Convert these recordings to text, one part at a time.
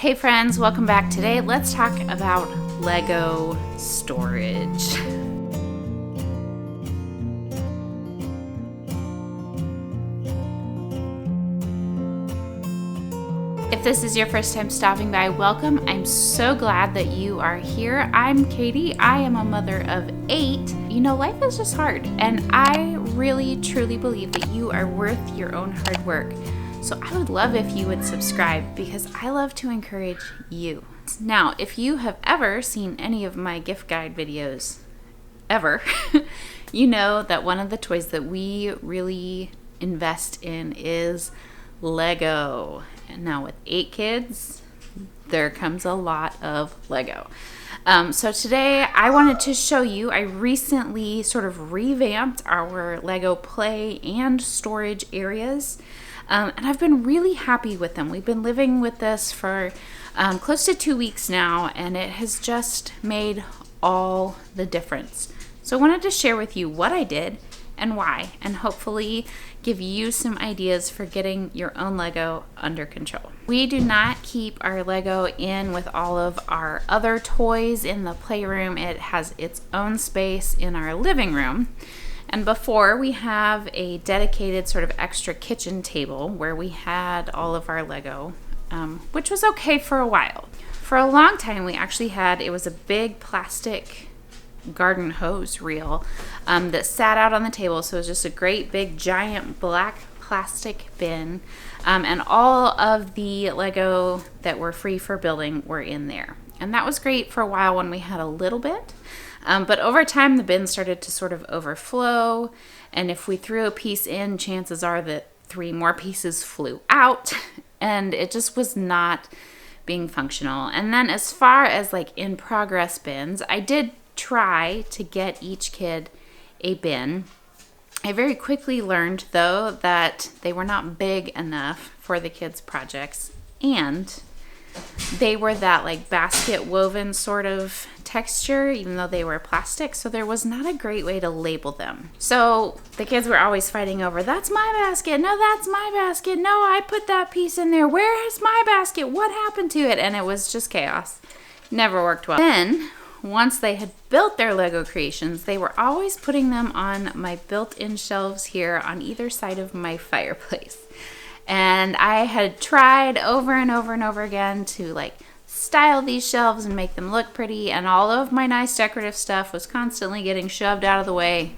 Hey friends, welcome back. Today let's talk about Lego storage. If this is your first time stopping by, welcome. I'm so glad that you are here. I'm Katie. I am a mother of 8. You know, life is just hard, and I really truly believe that you are worth your own hard work. So I would love if you would subscribe because I love to encourage you. Now, if you have ever seen any of my gift guide videos, ever, you know that one of the toys that we really invest in is Lego. And now with 8 kids, there comes a lot of Lego. So today I wanted to show you, I recently sort of revamped our Lego play and storage areas. And I've been really happy with them. We've been living with this for close to 2 weeks now, and it has just made all the difference. So I wanted to share with you what I did and why, and hopefully give you some ideas for getting your own Lego under control. We do not keep our Lego in with all of our other toys in the playroom. It has its own space in our living room. And before, we have a dedicated sort of extra kitchen table where we had all of our Lego, which was okay for a while. For a long time, we actually had, it was a big plastic garden hose reel that sat out on the table. So it was just a great big giant black plastic bin. And all of the Lego that were free for building were in there. And that was great for a while when we had a little bit. But over time, the bin started to sort of overflow. And if we threw a piece in, chances are that 3 more pieces flew out. And it just was not being functional. And then as far as like in progress bins, I did try to get each kid a bin. I very quickly learned, though, that they were not big enough for the kids' projects. And they were that like basket woven sort of texture, even though they were plastic, so there was not a great way to label them. So the kids were always fighting over, that's my basket, no, that's my basket, no, I put that piece in there, where is my basket, what happened to it? And it was just chaos. Never worked well. Then, once they had built their Lego creations, they were always putting them on my built-in shelves here on either side of my fireplace. And I had tried over and over and over again to like style these shelves and make them look pretty, and all of my nice decorative stuff was constantly getting shoved out of the way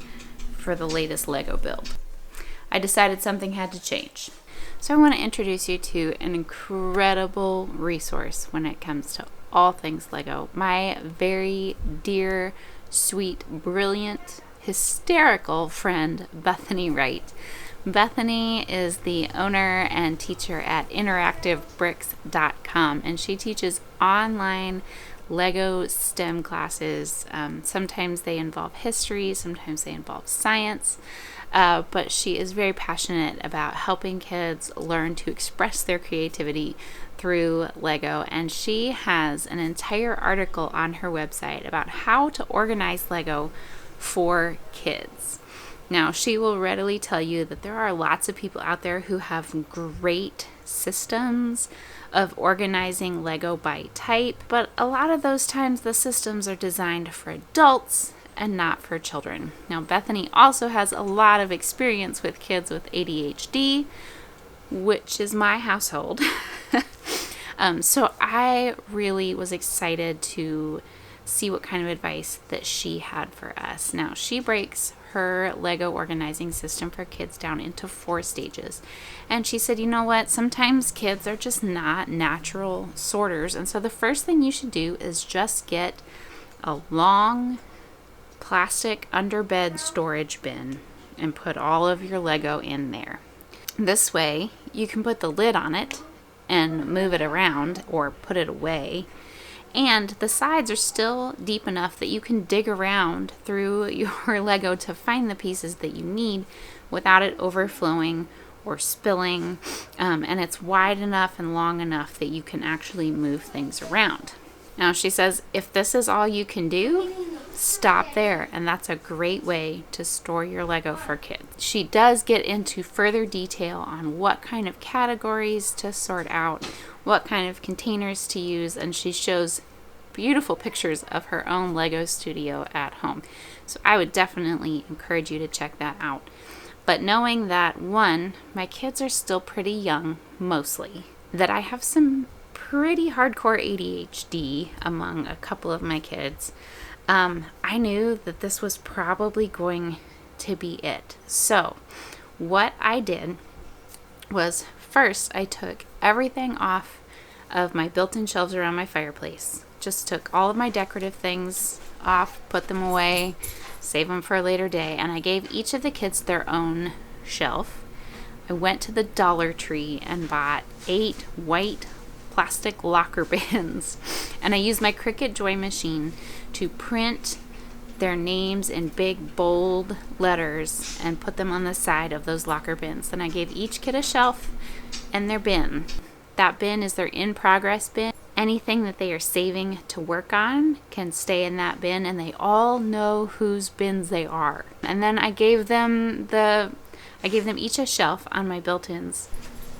for the latest Lego build. I decided something had to change. So I want to introduce you to an incredible resource when it comes to all things Lego. My very dear, sweet, brilliant, hysterical friend, Bethany Wright. Bethany is the owner and teacher at interactivebricks.com, and she teaches online Lego STEM classes. Sometimes they involve history, sometimes they involve science, but she is very passionate about helping kids learn to express their creativity through Lego, and she has an entire article on her website about how to organize Lego for kids. Now, she will readily tell you that there are lots of people out there who have great systems of organizing Lego by type, but a lot of those times the systems are designed for adults and not for children. Now, Bethany also has a lot of experience with kids with ADHD, which is my household. So I really was excited to see what kind of advice that she had for us. Now, she breaks her Lego organizing system for kids down into 4 stages. And she said, you know what, sometimes kids are just not natural sorters. And so the first thing you should do is just get a long plastic underbed storage bin and put all of your Lego in there. This way, you can put the lid on it and move it around or put it away. And the sides are still deep enough that you can dig around through your Lego to find the pieces that you need without it overflowing or spilling. And it's wide enough and long enough that you can actually move things around. Now, she says, if this is all you can do, stop there. And that's a great way to store your Lego for kids. She does get into further detail on what kind of categories to sort out, what kind of containers to use, and she shows beautiful pictures of her own Lego studio at home. So I would definitely encourage you to check that out. But knowing that, one, my kids are still pretty young, mostly, that I have some pretty hardcore ADHD among a couple of my kids, I knew that this was probably going to be it. So what I did was, first I took everything off of my built-in shelves around my fireplace. Just took all of my decorative things off, put them away, save them for a later day, and I gave each of the kids their own shelf. I went to the Dollar Tree and bought 8 white plastic locker bins, and I used my Cricut Joy machine to print their names in big bold letters and put them on the side of those locker bins. Then I gave each kid a shelf and their bin. That bin is their in progress bin. Anything that they are saving to work on can stay in that bin, and they all know whose bins they are. And then I gave them each a shelf on my built-ins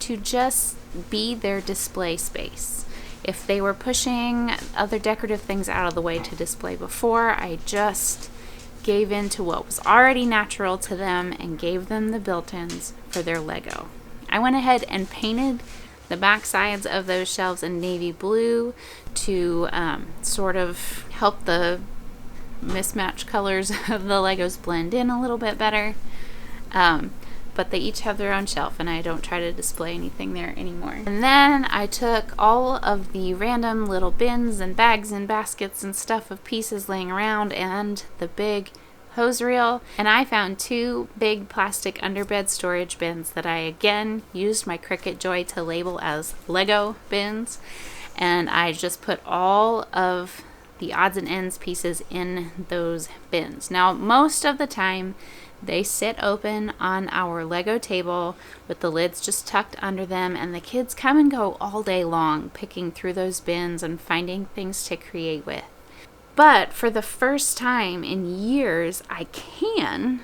to just be their display space. If they were pushing other decorative things out of the way to display before, I just gave in to what was already natural to them and gave them the built-ins for their Lego. I went ahead and painted the back sides of those shelves in navy blue to sort of help the mismatched colors of the Legos blend in a little bit better. But they each have their own shelf, and I don't try to display anything there anymore. And then I took all of the random little bins and bags and baskets and stuff of pieces laying around and the big hose reel, and I found 2 big plastic underbed storage bins that I again used my Cricut Joy to label as Lego bins, and I just put all of the odds and ends pieces in those bins. Now, most of the time they sit open on our Lego table with the lids just tucked under them, and the kids come and go all day long picking through those bins and finding things to create with. But for the first time in years, I can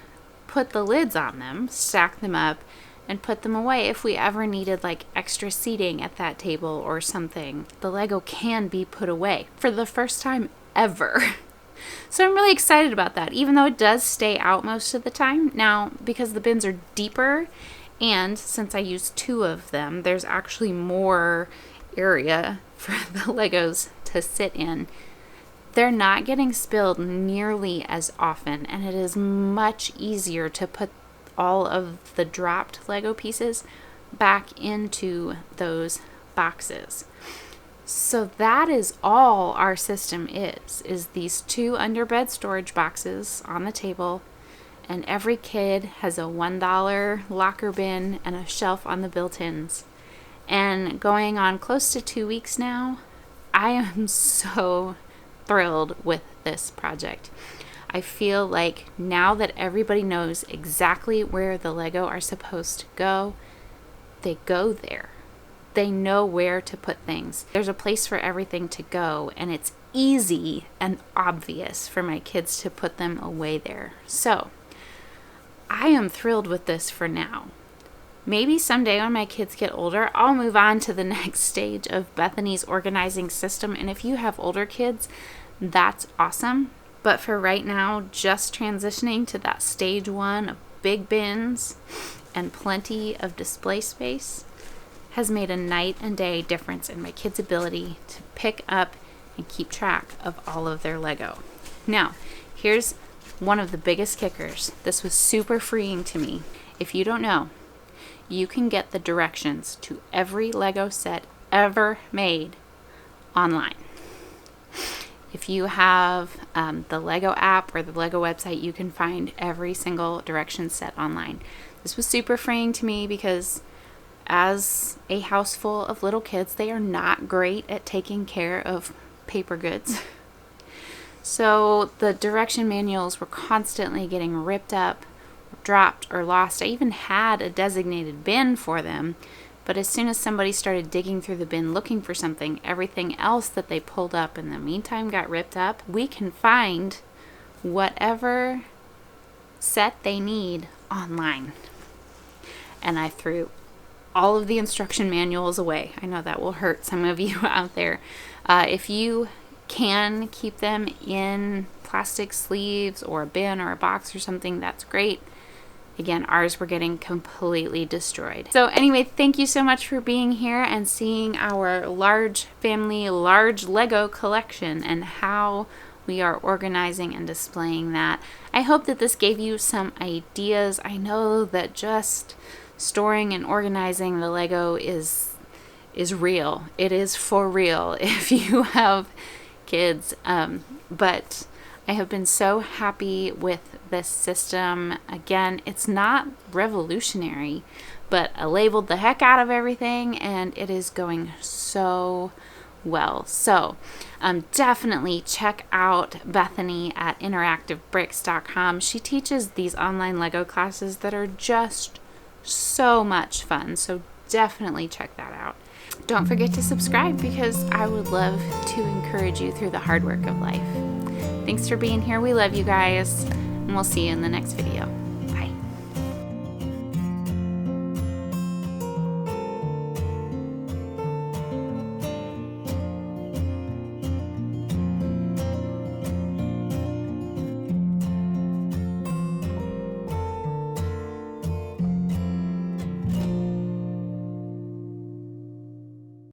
put the lids on them, stack them up, and put them away if we ever needed like extra seating at that table or something. The Lego can be put away for the first time ever. So I'm really excited about that, even though it does stay out most of the time. Now, because the bins are deeper, and since I use 2 of them, there's actually more area for the Legos to sit in. They're not getting spilled nearly as often, and it is much easier to put all of the dropped Lego pieces back into those boxes. So that is all our system is these 2 underbed storage boxes on the table, and every kid has a $1 locker bin and a shelf on the built-ins. And going on close to 2 weeks now, I am so thrilled with this project. I feel like now that everybody knows exactly where the Lego are supposed to go, they go there. They know where to put things. There's a place for everything to go, and it's easy and obvious for my kids to put them away there. So I am thrilled with this for now. Maybe someday when my kids get older, I'll move on to the next stage of Bethany's organizing system. And if you have older kids, that's awesome. But for right now, just transitioning to that stage 1 of big bins and plenty of display space has made a night and day difference in my kids' ability to pick up and keep track of all of their Lego. Now, here's one of the biggest kickers. This was super freeing to me. If you don't know, you can get the directions to every Lego set ever made online. If you have the Lego app or the Lego website, you can find every single direction set online. This was super freeing to me because as a house full of little kids, they are not great at taking care of paper goods. So the direction manuals were constantly getting ripped up, dropped, or lost. I even had a designated bin for them, but as soon as somebody started digging through the bin looking for something, everything else that they pulled up in the meantime got ripped up. We can find whatever set they need online. And I threw all of the instruction manuals away. I know that will hurt some of you out there. If you can keep them in plastic sleeves or a bin or a box or something, that's great. Again, ours were getting completely destroyed. So anyway, thank you so much for being here and seeing our large family, large Lego collection and how we are organizing and displaying that. I hope that this gave you some ideas. I know that just storing and organizing the Lego is real. It is for real if you have kids. But I have been so happy with this system. Again, it's not revolutionary, but I labeled the heck out of everything and it is going so well. So definitely check out Bethany at interactivebricks.com. She teaches these online Lego classes that are just so much fun. So definitely check that out. Don't forget to subscribe because I would love to encourage you through the hard work of life. Thanks for being here. We love you guys, and we'll see you in the next video.